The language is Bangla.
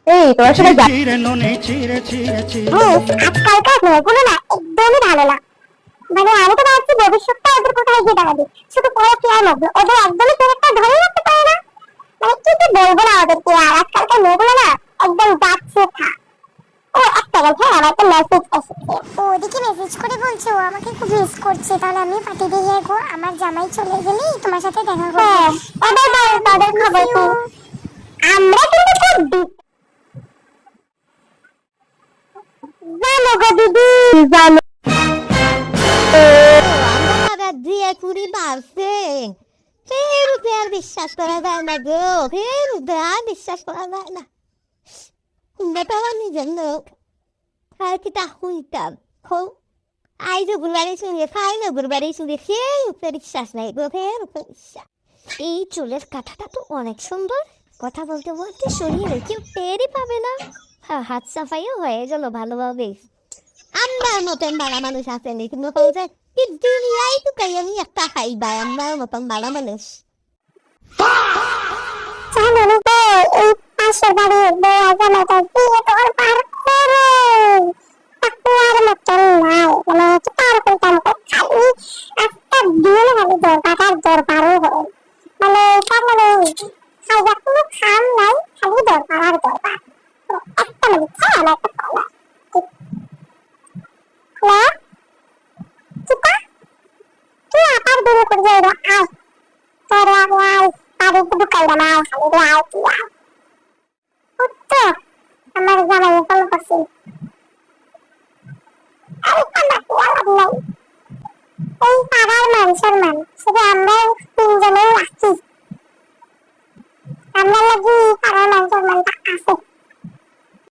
এই তোরা সবাই যা। আজকালকার মেয়েগুলো না একদমই ভালো না। মানে আমি তো ভাবছি ভবিষ্যৎটা ওদের কোথায় গিয়ে দাঁড়াবে, শুধু পড়াশোনার মধ্যে ওদের একদমই ক্যারেক্টার ধরে রাখতে পারে না। মানে কি কি বলবো না ওদেরকে, আর আজকালকার মেয়েগুলো না একদম যাচ্ছে থা। ও এক সেকেন্ড, হ্যাঁ আমার একটা মেসেজ এসেছে। ও ওদিকে মেসেজ করে বলছে ও আমাকে খুব মিস করছে, তাহলে আমি পাঠিয়ে দিয়ে গো, আমার জামাই চলে গেলেই তোমার সাথে দেখা করব। হ্যাঁ এবার বল তাদের খবর কি? আমরা কিন্তু খুব জানো গো দিদি, জানো আমরা তারা দিয়ে চুরি মারছে, ফেরুতে আর বিশ্বাস করা যায় না গো, ফেরুতে আর বিশ্বাস করা যায় না। ব্যাপার নিজের লোক আর কি তা হইতাম হো, আইজ গুরবারে শুনে খাই না গুরবারে শুনে ফেরুতে বিশ্বাস নাই গো, ফেরুতে বিশ্বাস। এই চুলের কাঁথাটা তো অনেক সুন্দর, কথা বলতে বলতে শরীরে কেউ টেরই পাবে না। হাত সাফাইও হয়ে গেল ভালোভাবে। আমার মতন বাড়া মানুষ আসেনি, কিন্তু বলছে কি দুনিয়ায় তো কাই আমি একটা খাইবা, আমার মতন বাড়া মানুষ। জানো না গো, এই পাশের বাড়ির বউ জামাইটা দিয়ে তোর পার করে তাকুয়ার মতন নাই, মানে কি পার করতাম খালি একটা দিন খালি দরকার দরবারও হয়, মানে তার মানে খাইবা কোনো খাম নাই, খালি দরকার আর দরকার। একটা মানে খায় না একটা খায় না। হ্যালো চিপা, তুই আবার বেরো করে যাই রে, আয় তোর আয় আরে ঢুকাই না আয়, খালি রে আয় তুই আয়। তো আমার জামাই ফোন করছে, আরে কান্না কি আলাপ নাই, এই পাড়ার মান সম্মান শুধু আমরা তিনজনেই রাখি, আমরা লাগি পাড়ার মান সম্মানটা আছে।